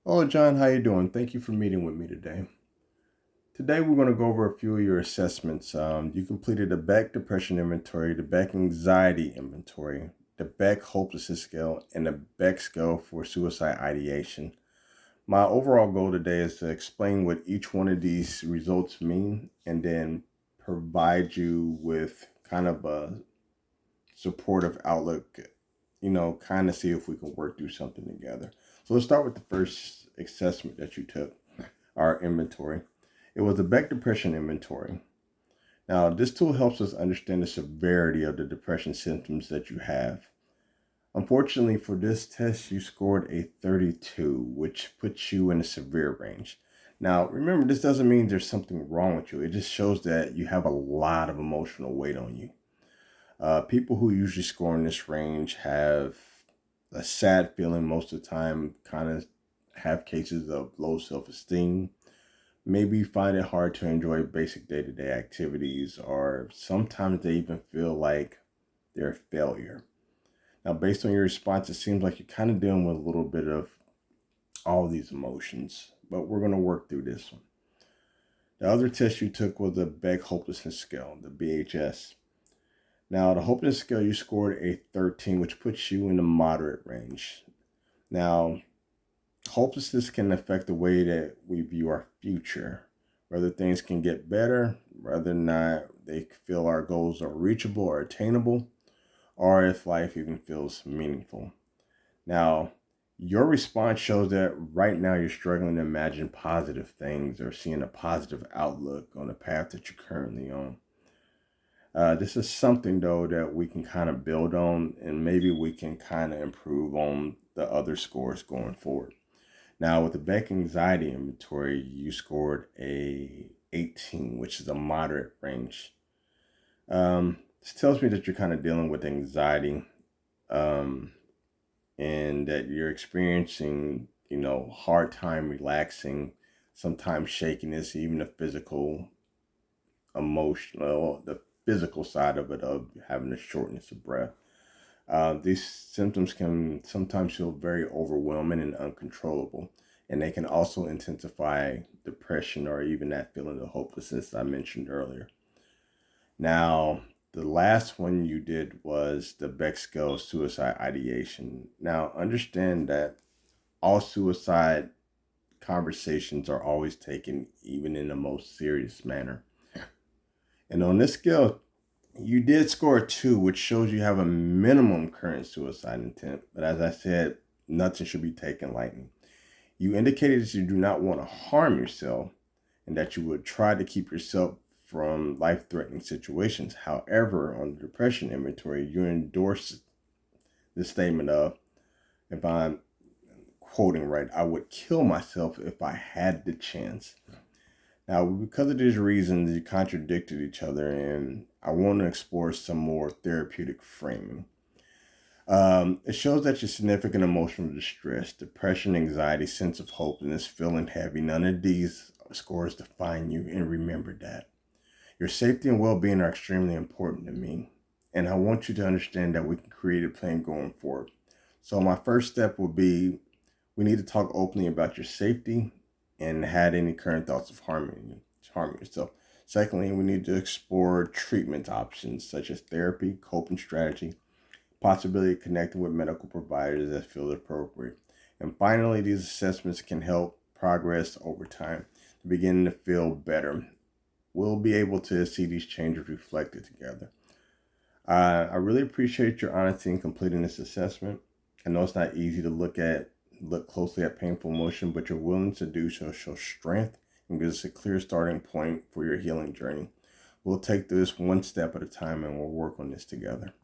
Hello, John. How you doing? Thank you for meeting with me today. Today, we're going to go over a few of your assessments. You completed the Beck Depression Inventory, the Beck Anxiety Inventory, the Beck Hopelessness Scale, and the Beck Scale for Suicide Ideation. My overall goal today is to explain what each one of these results mean and then provide you with kind of a supportive outlook, kind of see if we can work through something together. So let's start with the first assessment that you took, our inventory. It was the Beck Depression Inventory. Now, this tool helps us understand the severity of the depression symptoms that you have. Unfortunately, for this test, you scored a 32, which puts you in the severe range. Now, remember, this doesn't mean there's something wrong with you. It just shows that you have a lot of emotional weight on you. People who usually score in this range have a sad feeling most of the time, kind of have cases of low self-esteem, maybe find it hard to enjoy basic day-to-day activities, or sometimes they even feel like they're a failure. Now, based on your response, it seems like you're kind of dealing with a little bit of all these emotions, but we're going to work through this one. The other test you took was the Beck Hopelessness Scale, the BHS. Now, the hopelessness scale, you scored a 13, which puts you in the moderate range. Now, hopelessness can affect the way that we view our future, whether things can get better, whether or not they feel our goals are reachable or attainable, or if life even feels meaningful. Now, your response shows that right now you're struggling to imagine positive things or seeing a positive outlook on the path that you're currently on. This is something, though, that we can kind of build on, and maybe we can kind of improve on the other scores going forward. Now, with the Beck Anxiety Inventory, you scored a 18, which is a moderate range. This tells me that you're kind of dealing with anxiety, um, and that you're experiencing, hard time relaxing, sometimes shakiness, even the physical emotional, the physical side of it, of having a shortness of breath. These symptoms can sometimes feel very overwhelming and uncontrollable, and they can also intensify depression or even that feeling of hopelessness I mentioned earlier. Now, the last one you did was the Beck scale suicide ideation. Now, understand that all suicide conversations are always taken even in the most serious manner. And on this scale, you did score a 2, which shows you have a minimum current suicide intent. But as I said, nothing should be taken lightly. You indicated that you do not want to harm yourself and that you would try to keep yourself from life-threatening situations. However, on the depression inventory, you endorse the statement of, if I'm quoting right, I would kill myself if I had the chance. Now, because of these reasons, you contradicted each other, and I want to explore some more therapeutic framing. It shows that your significant emotional distress, depression, anxiety, sense of hopelessness, feeling heavy, none of these scores define you, and remember that. Your safety and well-being are extremely important to me, and I want you to understand that we can create a plan going forward. So my first step will be, we need to talk openly about your safety and had any current thoughts of harming yourself. Secondly, we need to explore treatment options such as therapy, coping strategy, possibility of connecting with medical providers that feel appropriate. And finally, these assessments can help progress over time to begin to feel better. We'll be able to see these changes reflected together. I really appreciate your honesty in completing this assessment. I know it's not easy to look closely at painful emotion, but you're willing to do so shows strength and gives us a clear starting point for your healing journey. We'll take this one step at a time and we'll work on this together.